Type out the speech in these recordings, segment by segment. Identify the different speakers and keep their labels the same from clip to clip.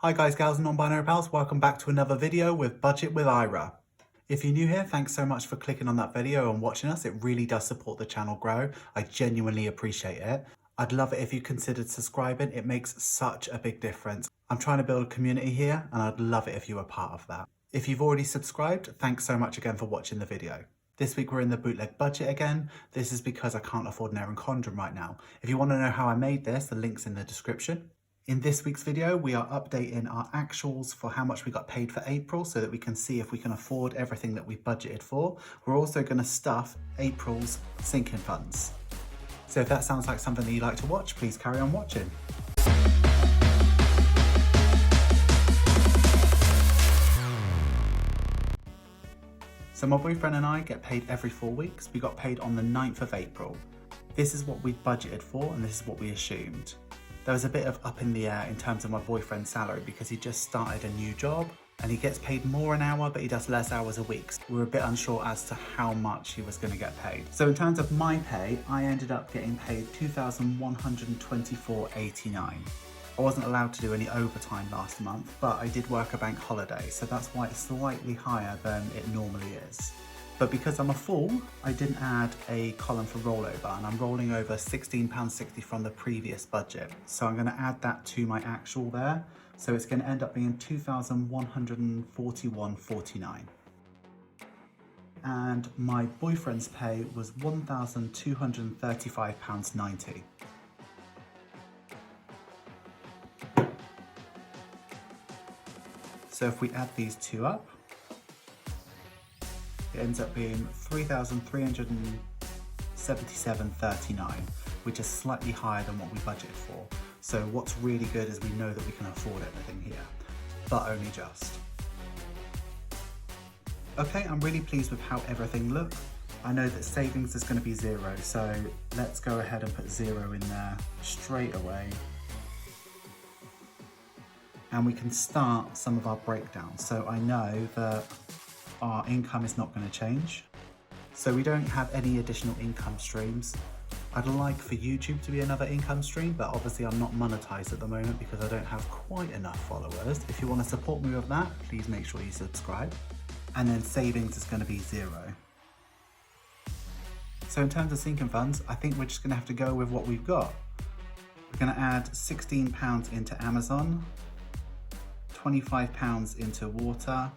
Speaker 1: Hi guys, gals and non-binary pals, welcome back to another video with Budget with Ira. If you're new here, thanks so much for clicking on that video and watching us. It really does support the channel grow. I genuinely appreciate it. I'd love it if you considered subscribing. It makes such a big difference. I'm trying to build a community here and I'd love it if you were part of that. If you've already subscribed, thanks so much again for watching the video. This week we're in the bootleg budget again. This is because I can't afford an Erin Condren right now. If you want to know how I made this, the link's in the description. In this week's video, we are updating our actuals for how much we got paid for April so that we can see if we can afford everything that we budgeted for. We're also going to stuff April's sinking funds. So if that sounds like something that you like to watch, please carry on watching. So my boyfriend and I get paid every 4 weeks. We got paid on the 9th of April. This is what we budgeted for and this is what we assumed. There was a bit of up in the air in terms of my boyfriend's salary because he just started a new job and he gets paid more an hour, but he does less hours a week. So we were a bit unsure as to how much he was going to get paid. So in terms of my pay, I ended up getting paid $2,124.89. I wasn't allowed to do any overtime last month, but I did work a bank holiday, so that's why it's slightly higher than it normally is. But because I'm a fool, I didn't add a column for rollover, and I'm rolling over £16.60 from the previous budget. So I'm going to add that to my actual there. So it's going to end up being $2,141.49. And my boyfriend's pay was £1,235.90. So if we add these two up, it ends up being $3,377.39, which is slightly higher than what we budgeted for. So what's really good is we know that we can afford everything here, but only just. Okay, I'm really pleased with how everything looks. I know that savings is going to be 0, so let's go ahead and put 0 in there straight away. And we can start some of our breakdowns. So I know that our income is not going to change. So we don't have any additional income streams. I'd like for YouTube to be another income stream, but obviously I'm not monetized at the moment because I don't have quite enough followers. If you want to support me with that, please make sure you subscribe. And then savings is going to be 0. So in terms of sinking funds, I think we're just going to have to go with what we've got. We're going to add £16 into Amazon, £25 into water,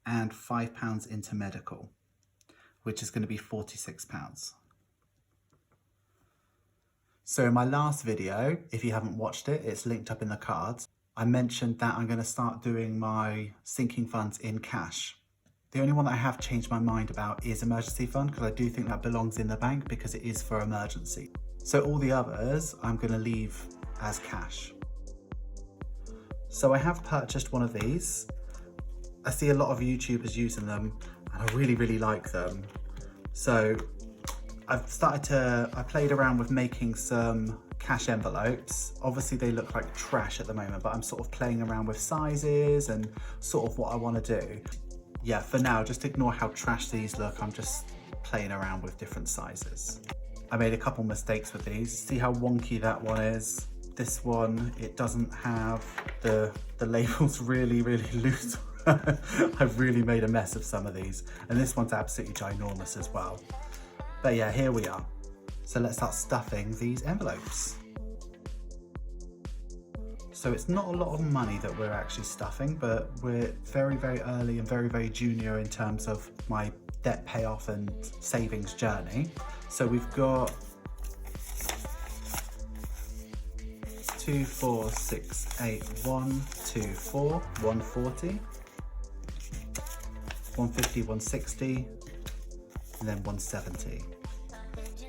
Speaker 1: and £5 into medical, which is going to be £46. So in my last video, if you haven't watched it, it's linked up in the cards. I mentioned that I'm going to start doing my sinking funds in cash. The only one that I have changed my mind about is emergency fund, because I do think that belongs in the bank because it is for emergency. So all the others I'm going to leave as cash. So I have purchased one of these. I see a lot of YouTubers using them and I really like them. So I played around with making some cash envelopes. Obviously they look like trash at the moment, but I'm sort of playing around with sizes and sort of what I want to do. Yeah, for now, just ignore how trash these look. I'm just playing around with different sizes. I made a couple mistakes with these. See how wonky that one is? This one, it doesn't have the labels really loose. I've really made a mess of some of these, and this one's absolutely ginormous as well. But yeah, here we are. So let's start stuffing these envelopes. So it's not a lot of money that we're actually stuffing, but we're very early and very junior in terms of my debt payoff and savings journey. So we've got 2, 4, 6, 8, 1, 2, 4, 140. 150, 160, and then 170.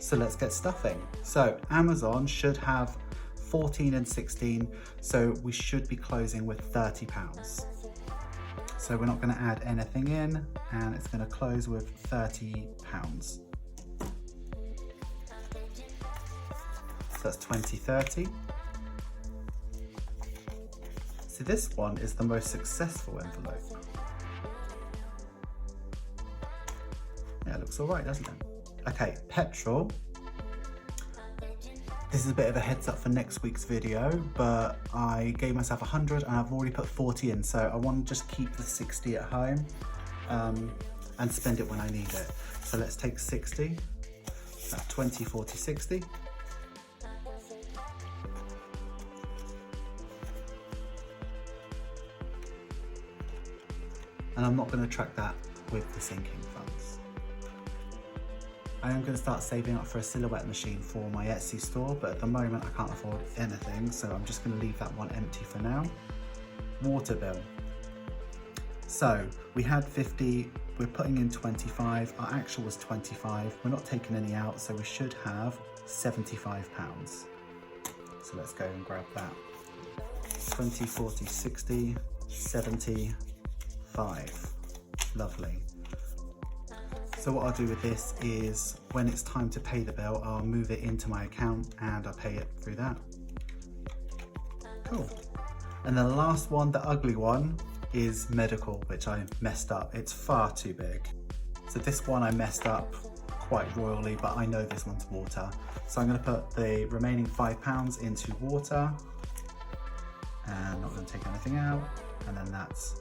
Speaker 1: So let's get stuffing. So Amazon should have 14 and 16, so we should be closing with £30. So we're not going to add anything in, and it's going to close with £30. So that's 20, 30. So this one is the most successful envelope. Yeah, it looks all right, doesn't it? Okay, petrol. This is a bit of a heads up for next week's video, but I gave myself 100 and I've already put 40 in, so I want to just keep the 60 at home and spend it when I need it. So let's take 60, that's 20, 40, 60. And I'm not going to track that with the sinking funds. I am going to start saving up for a silhouette machine for my Etsy store, but at the moment I can't afford anything, so I'm just going to leave that one empty for now. Water bill. So we had 50, we're putting in 25, our actual was 25, we're not taking any out, so we should have £75. So let's go and grab that. 20, 40, 60, 70, 5. Lovely. So what I'll do with this is when it's time to pay the bill, I'll move it into my account and I'll pay it through that. Cool. And the last one, the ugly one, is medical, which I messed up. It's far too big. So this one I messed up quite royally, but I know this one's water. So I'm going to put the remaining £5 into water and not going to take anything out. And then that's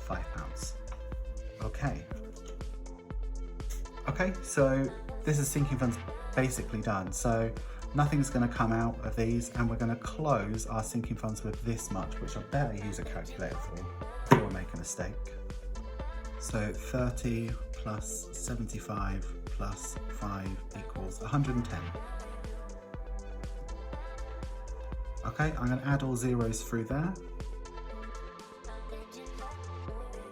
Speaker 1: £5. Okay. Okay, so this is sinking funds basically done. So nothing's going to come out of these, and we're going to close our sinking funds with this much, which I better use a calculator for before I make a mistake. So 30 plus 75 plus 5 equals 110. Okay, I'm going to add all zeros through there.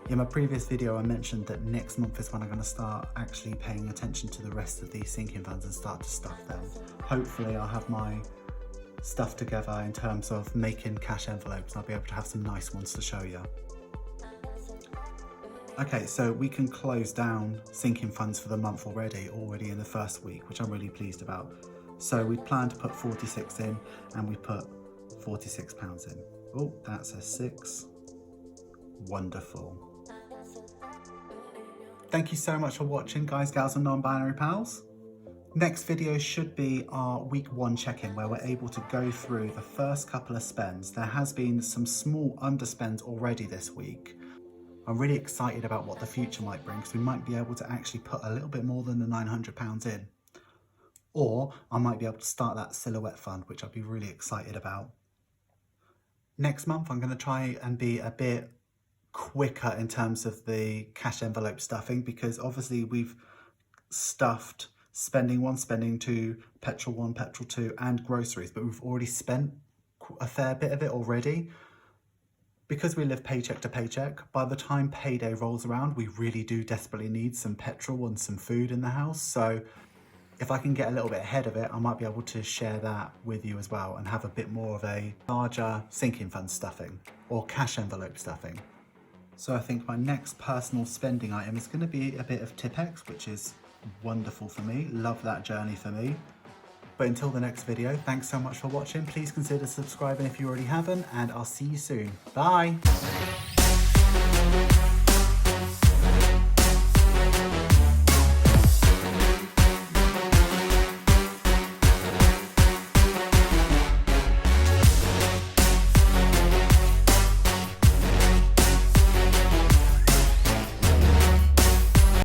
Speaker 1: In my previous video I mentioned that next month is when I'm going to start actually paying attention to the rest of these sinking funds and start to stuff them. Hopefully I'll have my stuff together in terms of making cash envelopes. I'll be able to have some nice ones to show you. Okay, so we can close down sinking funds for the month already in the first week, which I'm really pleased about. So we plan to put 46 in and we put £46 in. Oh, that's a 6. Wonderful. Thank you so much for watching, guys, gals and non-binary pals. Next video should be our week 1 check-in, where we're able to go through the first couple of spends. There has been some small underspends already this week. I'm really excited about what the future might bring, because we might be able to actually put a little bit more than the £900 in. Or I might be able to start that silhouette fund, which I'd be really excited about. Next month, I'm going to try and be a bit quicker in terms of the cash envelope stuffing, because obviously we've stuffed spending 1, spending 2, petrol 1, petrol 2 and groceries, but we've already spent a fair bit of it already. Because we live paycheck to paycheck, by the time payday rolls around, we really do desperately need some petrol and some food in the house. So if I can get a little bit ahead of it, I might be able to share that with you as well and have a bit more of a larger sinking fund stuffing or cash envelope stuffing. So I think my next personal spending item is going to be a bit of Tipex, which is wonderful for me. Love that journey for me. But until the next video, thanks so much for watching. Please consider subscribing if you already haven't, and I'll see you soon. Bye.